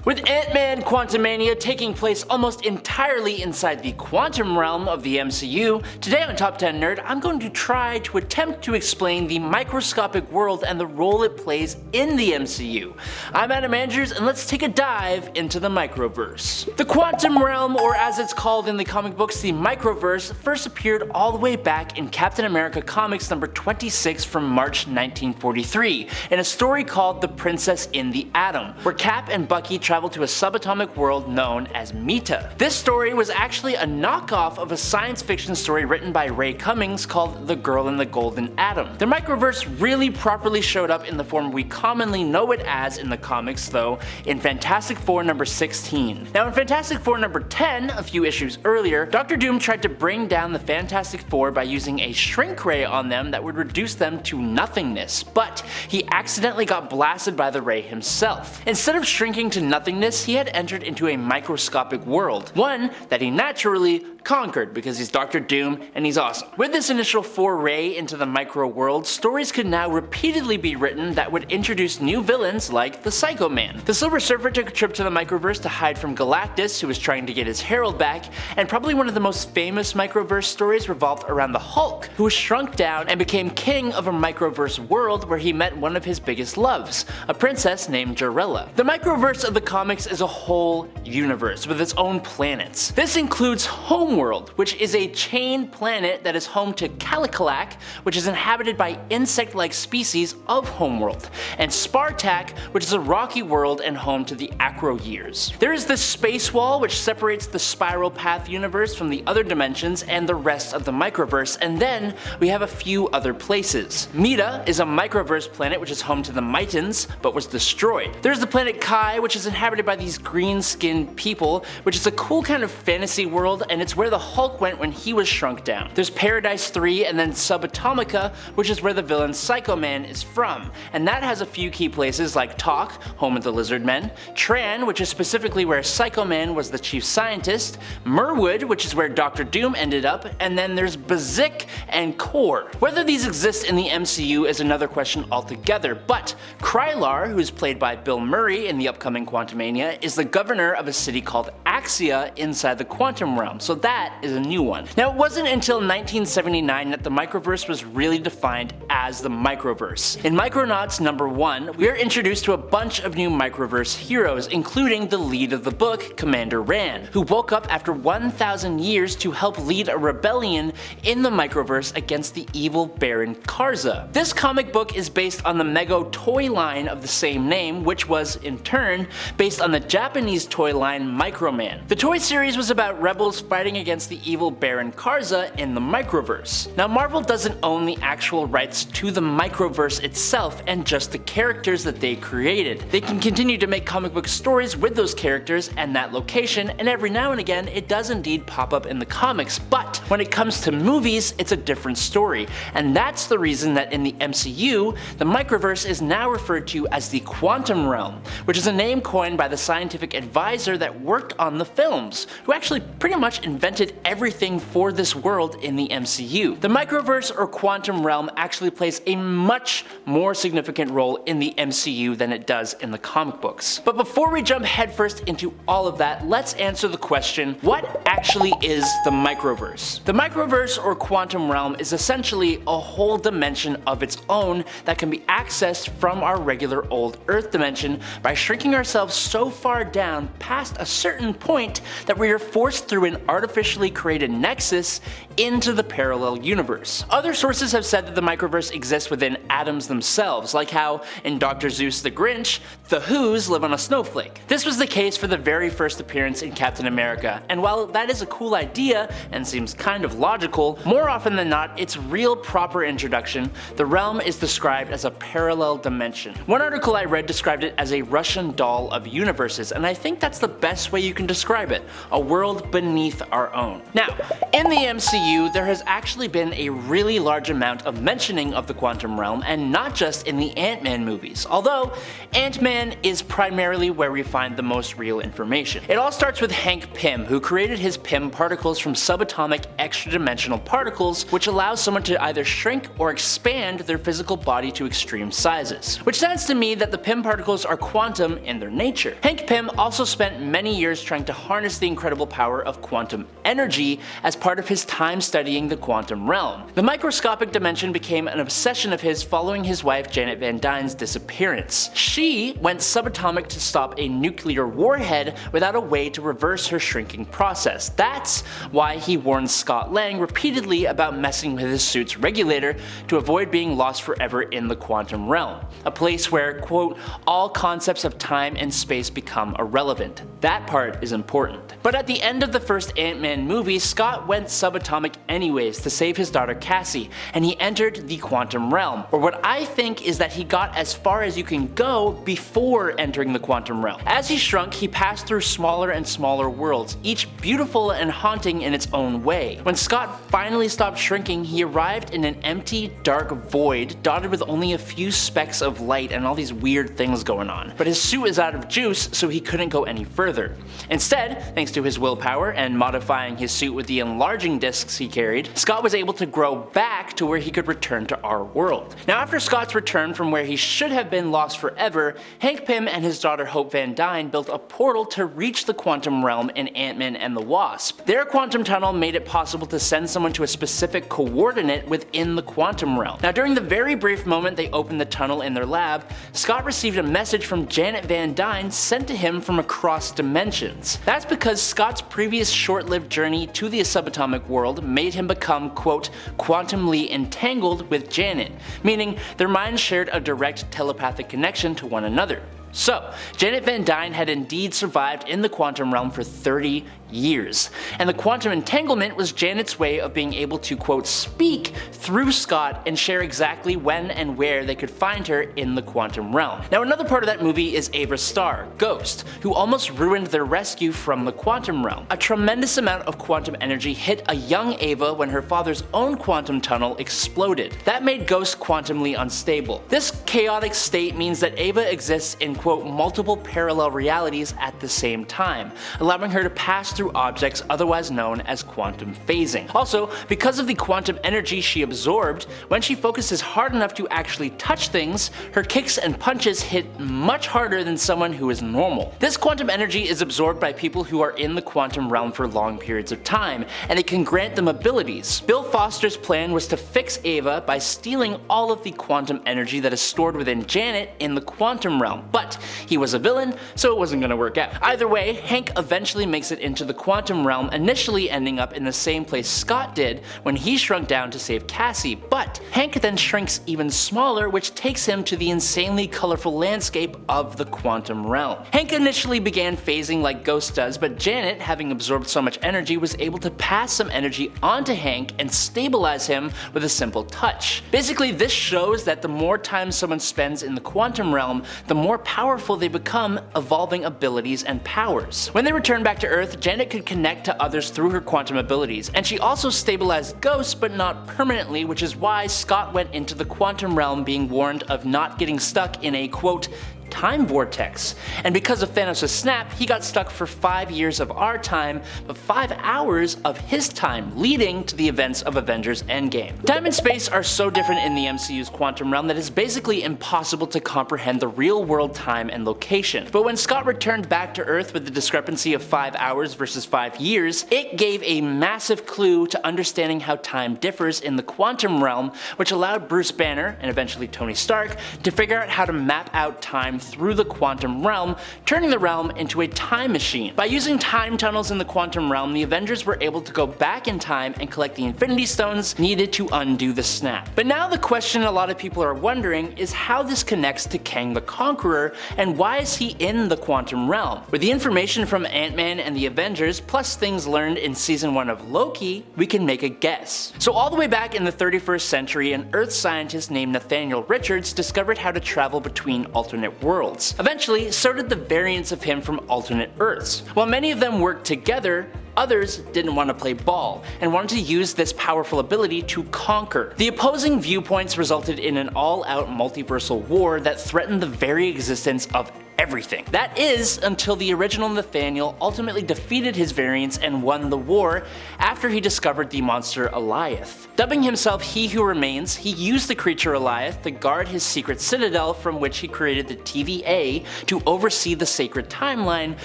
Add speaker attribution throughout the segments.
Speaker 1: With Ant-Man Quantumania taking place almost entirely inside the quantum realm of the MCU, today on Top 10 Nerd, I'm going to try to attempt to explain the microscopic world and the role it plays in the MCU. I'm Adam Andrews, and let's take a dive into the Microverse. The quantum realm, or as it's called in the comic books, the Microverse, first appeared all the way back in Captain America Comics number 26 from March 1943, in a story called The Princess in the Atom, where Cap and Bucky travel to a subatomic world known as Mita. This story was actually a knockoff of a science fiction story written by Ray Cummings called The Girl in the Golden Atom. The Microverse really properly showed up in the form we commonly know it as in the comics, though, in Fantastic Four number 16. Now in Fantastic Four number 10, a few issues earlier, Dr. Doom tried to bring down the Fantastic Four by using a shrink ray on them that would reduce them to nothingness, but he accidentally got blasted by the ray himself. Instead of shrinking to nothingness, he had entered into a microscopic world, one that he naturally conquered because he's Dr. Doom and he's awesome. With this initial foray into the micro world, stories could now repeatedly be written that would introduce new villains like the Psycho Man. The Silver Surfer took a trip to the Microverse to hide from Galactus, who was trying to get his Herald back, and probably one of the most famous Microverse stories revolved around the Hulk, who was shrunk down and became king of a Microverse world where he met one of his biggest loves, a princess named Jarella. The Microverse of the comics is a whole universe with its own planets. This includes Homeworld, which is a chain planet that is home to Caliculac, which is inhabited by insect-like species of Homeworld, and Spartak, which is a rocky world and home to the Acro Years. There is the Space Wall, which separates the Spiral Path universe from the other dimensions and the rest of the Microverse, and then we have a few other places. Mita is a Microverse planet which is home to the Mitans, but was destroyed. There's the planet Kai, which is inhabited by these green-skinned people, which is a cool kind of fantasy world, and it's where the Hulk went when he was shrunk down. There's Paradise 3 and then Subatomica, which is where the villain Psycho Man is from, and that has a few key places like Talk, home of the Lizard Men, Tran, which is specifically where Psycho Man was the chief scientist, Merwood, which is where Dr. Doom ended up, and then there's Bazik and Core. Whether these exist in the MCU is another question altogether, but Krylar, who is played by Bill Murray in the upcoming Quantumania, is the governor of a city called Axia inside the quantum realm, so that is a new one. Now it wasn't until 1979 that the Microverse was really defined as the Microverse. In Micronauts number 1, we are introduced to a bunch of new Microverse heroes, including the lead of the book, Commander Ran, who woke up after 1,000 years to help lead a rebellion in the Microverse against the evil Baron Karza. This comic book is based on the Mego toy line of the same name, which was, in turn, based on the Japanese toy line Microman. The toy series was about rebels fighting against the evil Baron Karza in the Microverse. Now Marvel doesn't own the actual rights to the Microverse itself and just the characters that they created. They can continue to make comic book stories with those characters and that location, and every now and again it does indeed pop up in the comics, but when it comes to movies it's a different story, and that's the reason that in the MCU the Microverse is now referred to as the Quantum Realm, which is a name coined by the scientific advisor that worked on the films, who actually pretty much invented everything for this world in the MCU. The Microverse or Quantum Realm actually plays a much more significant role in the MCU than it does in the comic books. But before we jump headfirst into all of that, let's answer the question, what actually is the Microverse? The Microverse or Quantum Realm is essentially a whole dimension of its own that can be accessed from our regular old Earth dimension by shrinking ourselves so far down past a certain point that we are forced through an artificially created nexus into the parallel universe. Other sources have said that the Microverse exists within atoms themselves, like how in Dr. Seuss the Grinch, the Who's live on a snowflake. This was the case for the very first appearance in Captain America, and while that is a cool idea and seems kind of logical, more often than not its real proper introduction, the realm is described as a parallel dimension. One article I read described it as a Russian doll of universes, and I think that's the best way you can describe it, a world beneath our own. Now, in the MCU, there has actually been a really large amount of mentioning of the quantum realm, and not just in the Ant-Man movies, although Ant-Man is primarily where we find the most real information. It all starts with Hank Pym, who created his Pym particles from subatomic extra-dimensional particles, which allows someone to either shrink or expand their physical body to extreme sizes. Which sounds to me that the Pym particles are quantum in their nature, nature. Hank Pym also spent many years trying to harness the incredible power of quantum energy as part of his time studying the quantum realm. The microscopic dimension became an obsession of his following his wife Janet Van Dyne's disappearance. She went subatomic to stop a nuclear warhead without a way to reverse her shrinking process. That's why he warned Scott Lang repeatedly about messing with his suit's regulator to avoid being lost forever in the quantum realm, a place where, quote, all concepts of time and space become irrelevant. That part is important. But at the end of the first Ant-Man movie, Scott went subatomic anyways to save his daughter Cassie, and he entered the quantum realm, or what I think is that he got as far as you can go before entering the quantum realm. As he shrunk, he passed through smaller and smaller worlds, each beautiful and haunting in its own way. When Scott finally stopped shrinking, he arrived in an empty, dark void dotted with only a few specks of light and all these weird things going on. But his suit is out of juice, so he couldn't go any further. Instead, thanks to his willpower and modifying his suit with the enlarging discs he carried, Scott was able to grow back to where he could return to our world. Now, after Scott's return from where he should have been lost forever, Hank Pym and his daughter Hope Van Dyne built a portal to reach the quantum realm in Ant-Man and the Wasp. Their quantum tunnel made it possible to send someone to a specific coordinate within the quantum realm. Now, during the very brief moment they opened the tunnel in their lab, Scott received a message from Janet Van Dyne sent to him from across dimensions. That's because Scott's previous short-lived journey to the subatomic world made him become, quote, quantumly entangled with Janet, meaning their minds shared a direct telepathic connection to one another. So, Janet Van Dyne had indeed survived in the quantum realm for 30 years, and the quantum entanglement was Janet's way of being able to, quote, speak through Scott and share exactly when and where they could find her in the quantum realm. Now, another part of that movie is Ava's star, Ghost, who almost ruined their rescue from the quantum realm. A tremendous amount of quantum energy hit a young Ava when her father's own quantum tunnel exploded. That made Ghost quantumly unstable. This chaotic state means that Ava exists in, quote, multiple parallel realities at the same time, allowing her to pass through objects otherwise known as quantum phasing. Also, because of the quantum energy she absorbed, when she focuses hard enough to actually touch things, her kicks and punches hit much harder than someone who is normal. This quantum energy is absorbed by people who are in the quantum realm for long periods of time, and it can grant them abilities. Bill Foster's plan was to fix Ava by stealing all of the quantum energy that is stored within Janet in the quantum realm, but he was a villain, so it wasn't going to work out. Either way, Hank eventually makes it into the quantum realm, initially ending up in the same place Scott did when he shrunk down to save Cassie, but Hank then shrinks even smaller, which takes him to the insanely colorful landscape of the quantum realm. Hank initially began phasing like Ghost does, but Janet, having absorbed so much energy, was able to pass some energy onto Hank and stabilize him with a simple touch. Basically, this shows that the more time someone spends in the quantum realm, the more powerful they become, evolving abilities and powers. When they returned back to Earth, Janet could connect to others through her quantum abilities, and she also stabilized Ghost, but not permanently, which is why Scott went into the quantum realm being warned of not getting stuck in a, quote, time vortex. And because of Thanos' snap, he got stuck for 5 years of our time, but 5 hours of his time, leading to the events of Avengers Endgame. Time and space are so different in the MCU's quantum realm that it's basically impossible to comprehend the real world time and location. But when Scott returned back to Earth with the discrepancy of 5 hours versus 5 years, it gave a massive clue to understanding how time differs in the quantum realm, which allowed Bruce Banner, and eventually Tony Stark, to figure out how to map out time through the quantum realm, turning the realm into a time machine. By using time tunnels in the quantum realm, the Avengers were able to go back in time and collect the Infinity Stones needed to undo the snap. But now the question a lot of people are wondering is how this connects to Kang the Conqueror, and why is he in the quantum realm? With the information from Ant-Man and the Avengers, plus things learned in season 1 of Loki, we can make a guess. So all the way back in the 31st century, an Earth scientist named Nathaniel Richards discovered how to travel between alternate worlds. Eventually, so did the variants of him from alternate Earths. While many of them worked together, others didn't want to play ball, and wanted to use this powerful ability to conquer. The opposing viewpoints resulted in an all-out multiversal war that threatened the very existence of everything. That is, until the original Nathaniel ultimately defeated his variants and won the war after he discovered the monster Alioth. Dubbing himself He Who Remains, he used the creature Alioth to guard his secret citadel from which he created the TVA to oversee the sacred timeline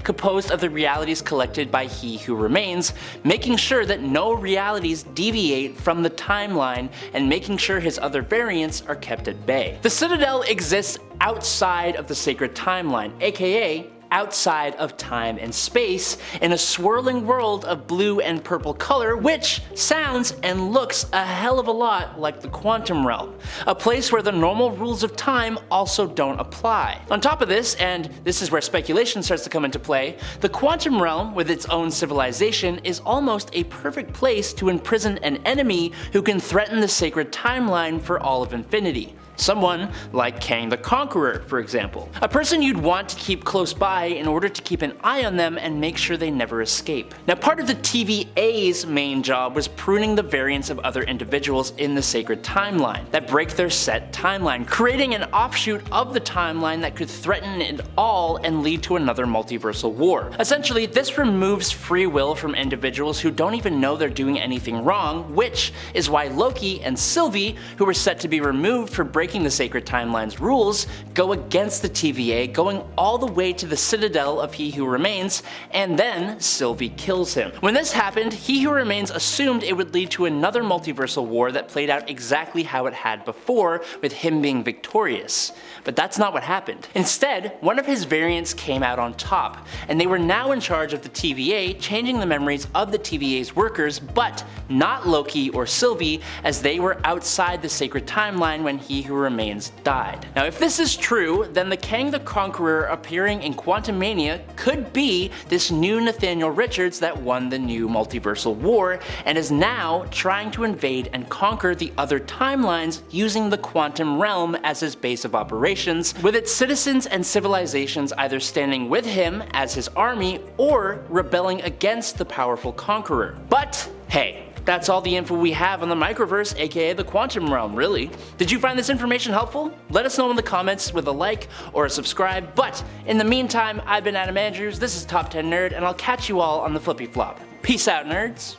Speaker 1: composed of the realities collected by He Who Remains, making sure that no realities deviate from the timeline and making sure his other variants are kept at bay. The citadel exists outside of the sacred timeline, aka outside of time and space, in a swirling world of blue and purple color, which sounds and looks a hell of a lot like the quantum realm, a place where the normal rules of time also don't apply. On top of this, and this is where speculation starts to come into play, the quantum realm with its own civilization is almost a perfect place to imprison an enemy who can threaten the sacred timeline for all of infinity. Someone like Kang the Conqueror, for example. A person you'd want to keep close by in order to keep an eye on them and make sure they never escape. Now, part of the TVA's main job was pruning the variants of other individuals in the sacred timeline that break their set timeline, creating an offshoot of the timeline that could threaten it all and lead to another multiversal war. Essentially, this removes free will from individuals who don't even know they're doing anything wrong, which is why Loki and Sylvie, who were set to be removed for breaking the sacred timeline's rules, go against the TVA, going all the way to the citadel of He Who Remains, and then Sylvie kills him. When this happened, He Who Remains assumed it would lead to another multiversal war that played out exactly how it had before, with him being victorious. But that's not what happened. Instead, one of his variants came out on top, and they were now in charge of the TVA, changing the memories of the TVA's workers, but not Loki or Sylvie, as they were outside the sacred timeline when He Who Remains died. Now, if this is true, then the Kang the Conqueror appearing in Quantumania could be this new Nathaniel Richards that won the new multiversal war and is now trying to invade and conquer the other timelines using the quantum realm as his base of operations, with its citizens and civilizations either standing with him as his army or rebelling against the powerful Conqueror. But hey, that's all the info we have on the Microverse, aka the quantum realm, really. Did you find this information helpful? Let us know in the comments with a like or a subscribe, but in the meantime, I've been Adam Andrews, this is Top 10 Nerd, and I'll catch you all on the flippy flop. Peace out, nerds!